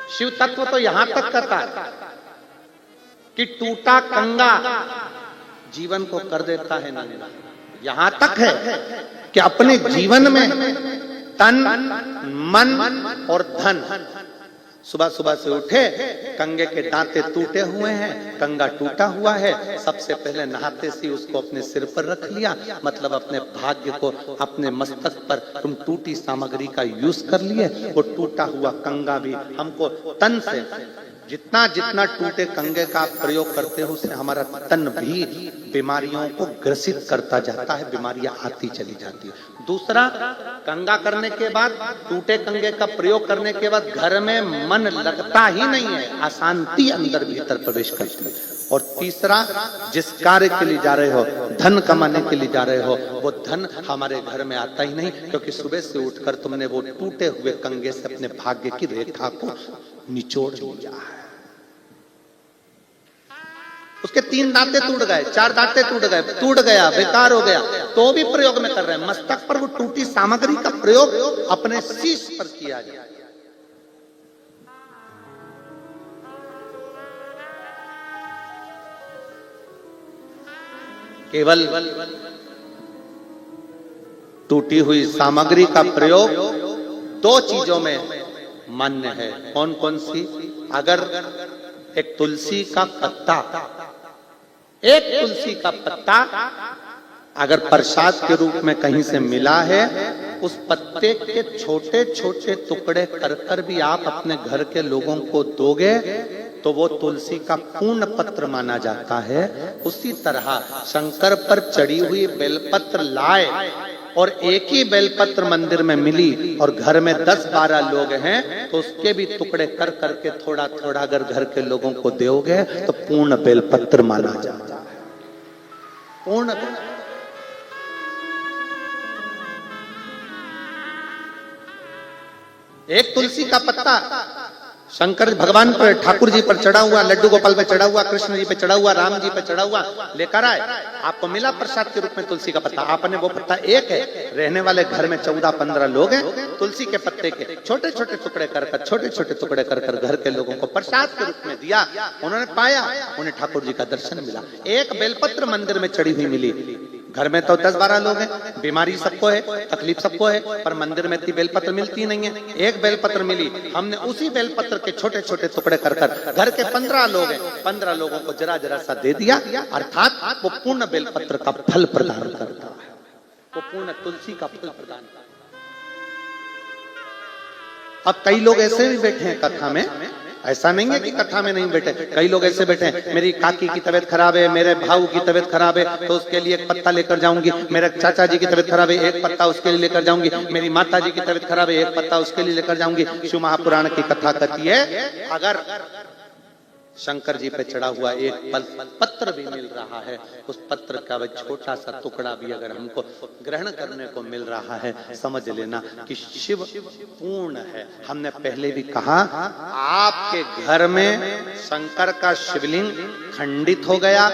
शिव तत्व तो यहां तक कहता है कि टूटा कंगा जीवन को कर देता है नंगा। यहां तक है कि अपने जीवन में तन, मन और धन, सुबह सुबह से उठे, कंगे के दांते टूटे हुए हैं, कंगा टूटा हुआ है, सबसे पहले नहाते से उसको अपने सिर पर रख लिया, मतलब अपने भाग्य को अपने मस्तक पर तुम टूटी सामग्री का यूज कर लिए। वो टूटा हुआ कंगा भी हमको तन से जितना जितना टूटे कंगे का प्रयोग करते हो उससे हमारा तन भी बीमारियों को ग्रसित करता जाता है, बीमारियां आती चली जाती है। दूसरा, कंगा करने के बाद, टूटे कंगे का प्रयोग करने के बाद घर में मन लगता ही नहीं है, अशांति अंदर भीतर प्रवेश करती है। और तीसरा, जिस कार्य के लिए जा रहे हो, धन कमाने के लिए जा रहे हो, वो धन हमारे घर में आता ही नहीं, क्योंकि सुबह से उठकर तुमने वो टूटे हुए कंगे से अपने भाग्य की रेखा को निचोड़ लिया है। उसके 3 दांते टूट गए, 4 दांते टूट गए, टूट गया, बेकार हो गया, तो भी प्रयोग में कर रहे हैं। मस्तक पर वो टूटी सामग्री का प्रयोग अपने शीश पर किया जाए। केवल टूटी हुई सामग्री का प्रयोग 2 चीजों में मान्य है। कौन कौन सी? अगर एक तुलसी का पत्ता, एक तुलसी का पत्ता अगर प्रसाद के रूप में कहीं से मिला है, उस पत्ते के छोटे छोटे टुकड़े कर कर भी आप अपने घर के लोगों को दोगे तो वो तुलसी का पूर्ण पत्र माना जाता है। उसी तरह शंकर पर चढ़ी हुई बेलपत्र लाए और एक ही बेलपत्र मंदिर में मिली और घर में 10-12 लोग हैं तो उसके भी टुकड़े कर करके थोड़ा थोड़ा अगर घर के लोगों को दोगे तो पूर्ण बेलपत्र माना जाता है। पूर्ण एक तुलसी का पत्ता शंकर भगवान पर, ठाकुर जी पर चढ़ा हुआ, लड्डू गोपाल पे चढ़ा हुआ, कृष्ण जी पे चढ़ा हुआ, राम जी पे चढ़ा हुआ लेकर आए, आपको मिला प्रसाद के रूप में तुलसी का पत्ता। आपने वो पत्ता एक है, रहने वाले घर में 14-15 लोग हैं, तुलसी के पत्ते के छोटे छोटे टुकड़े कर कर, छोटे छोटे टुकड़े कर कर घर के लोगों को प्रसाद के रूप में दिया। उन्होंने पाया, उन्हें ठाकुर जी का दर्शन मिला। एक बेलपत्र मंदिर में चढ़ी हुई मिली। घर में तो 10-12 लोग हैं, बीमारी सबको है, तकलीफ सबको है, पर मंदिर में इतनी बेलपत्र मिलती नहीं है। एक बेलपत्र मिली, हमने उसी बेलपत्र के छोटे छोटे टुकड़े कर कर घर के 15 लोग हैं, 15 लोगों को जरा जरा सा दे दिया, अर्थात वो पूर्ण बेलपत्र का फल प्रदान करता है, वो पूर्ण तुलसी का फल प्रदान करता है। अब कई लोग ऐसे भी बैठे हैं कथा में, ऐसा नहीं है कि कथा में नहीं बैठे, कई लोग ऐसे बैठे हैं, मेरी काकी की तबीयत खराब है, मेरे भाऊ की तबीयत खराब है तो उसके लिए एक पत्ता लेकर जाऊंगी, मेरे चाचा जी की तबीयत खराब है, एक पत्ता उसके लिए लेकर जाऊंगी, मेरी माता जी की तबीयत खराब है, एक पत्ता उसके लिए लेकर जाऊंगी। शिव महापुराण की कथा कहती है, अगर शंकर जी पे चढ़ा हुआ एक पत्र भी मिल रहा है, उस पत्र का वह छोटा सा टुकड़ा भी अगर हमको ग्रहण करने को मिल रहा है, समझ लेना कि शिव पूर्ण है। हमने पहले भी कहा, आपके घर में शंकर का शिवलिंग खंडित हो गया,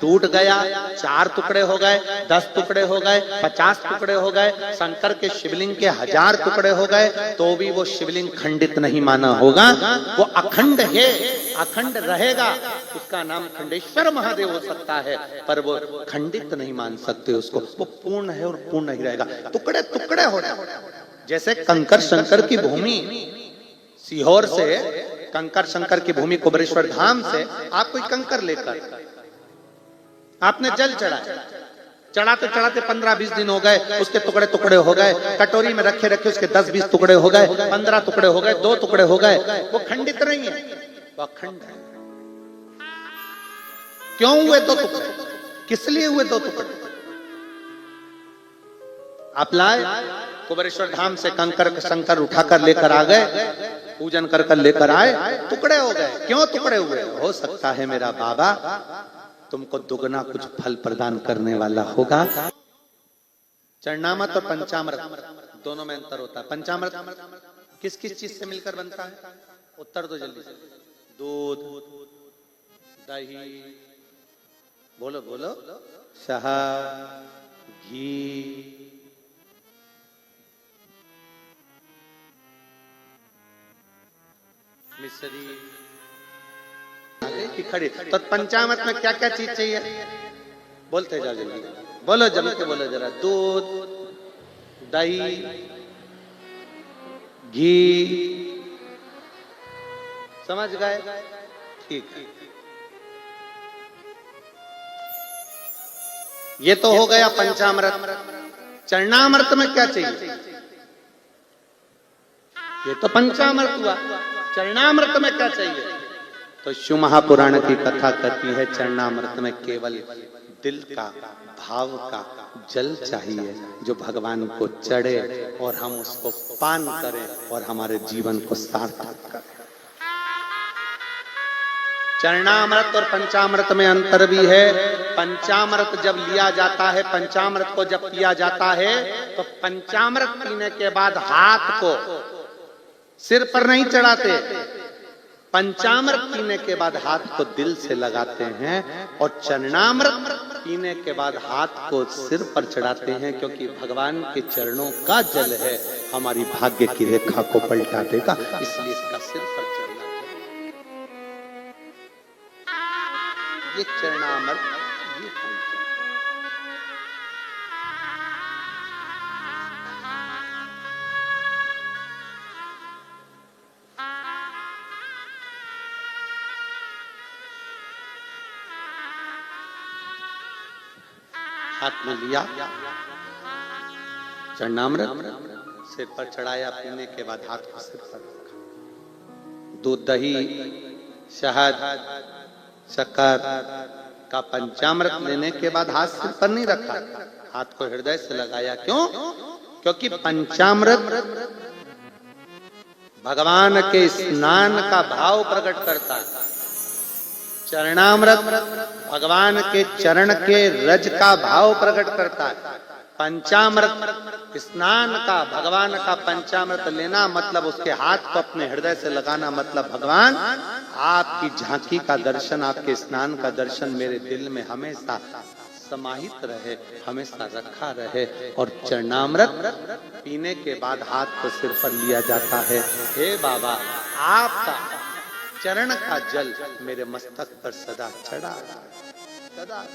टूट गया, 4 टुकड़े हो गए, 10 टुकड़े हो गए, 50 टुकड़े हो गए, शंकर के शिवलिंग के 1000 टुकड़े हो गए, तो भी वो शिवलिंग खंडित नहीं माना होगा, वो अखंड है, अखंड रहेगा। उसका नाम खंडेश्वर महादेव हो सकता है, पर वो खंडित नहीं मान सकते उसको, वो पूर्ण है और पूर्ण ही रहेगा। टुकड़े टुकड़े हो जाए, जैसे कंकर शंकर की भूमि, सीहोर से कंकर शंकर की भूमि कुबेरेश्वर धाम से आप कोई कंकर लेकर आपने जल चढ़ाया, चढ़ाते चढ़ाते 15-20 दिन हो गए, उसके टुकड़े टुकड़े हो गए, कटोरी में रखे रखे उसके 10-20 टुकड़े हो गए, 15 टुकड़े हो गए, 2 टुकड़े हो गए, वो खंडित नहीं है, वो अखंड है। क्यों हुए 2 टुकड़े? किस लिए हुए 2 टुकड़े? आप लाए कुबेरेश्वर धाम से कंकर शंकर उठाकर लेकर आ गए, पूजन कर कर लेकर आए, टुकड़े हो गए। क्यों टुकड़े हुए? हो सकता है मेरा बाबा तुमको दुगना कुछ फल प्रदान करने वाला होगा। चरणामृत और पंचामृत दोनों में अंतर होता है। पंचामृत किस किस चीज से मिलकर बनता है? उत्तर दो जल्दी से। दूध, दही, बोलो बोलो, शहद, घी, मिश्री की खड़ी। तो पंचामृत में क्या क्या चीज चाहिए? बोलते जाओ जल्दी, बोलो जम के बोलो जरा। दूध, दही, घी, समझ गए? ठीक है, ये तो हो गया पंचामृत। चरणामृत में क्या चाहिए? ये तो पंचामृत हुआ। चरणामृत में क्या चाहिए? तो शिव महापुराण की कथा कहती है चरणामृत में केवल दिल का, भाव का जल चाहिए, जो भगवान को चढ़े और हम उसको पान करें और हमारे जीवन को सार्थक करें। चरणामृत और पंचामृत में अंतर भी है। पंचामृत जब लिया जाता है, पंचामृत को जब पिया जाता है, तो पंचामृत पीने के बाद हाथ को सिर पर नहीं चढ़ाते, पंचामृत पीने के बाद हाथ को दिल से लगाते हैं, और चरणामृत पीने के बाद हाथ को सिर पर चढ़ाते हैं, क्योंकि भगवान के चरणों का जल है, हमारी भाग्य की रेखा को पलटा देगा, इसलिए इसका सिर पर चढ़ना चाहिए। ये चरणामृत, ये पंचामृत। हाथ में लिया चरणामृत, सिर पर चढ़ाया, पीने के बाद हाथ को सिर पर रखा। दूध, दही, शहद, शक्कर का पंचामृत लेने के बाद हाथ सिर पर नहीं रखा, हाथ को हृदय से लगाया। क्यों? क्योंकि पंचामृत भगवान के स्नान का भाव प्रकट करता है। चरणामृत भगवान के चरण के रज का भाव प्रकट करता है। पंचामृत स्नान का, भगवान का पंचामृत लेना मतलब उसके हाथ को अपने हृदय से लगाना, मतलब भगवान आपकी झांकी का दर्शन, आपके स्नान का दर्शन मेरे दिल में हमेशा समाहित रहे, हमेशा रखा रहे। और चरणामृत पीने के बाद हाथ को सिर पर लिया जाता है। हे बाबा, आपका चरण का जल मेरे मस्तक पर सदा चढ़ा, सदा।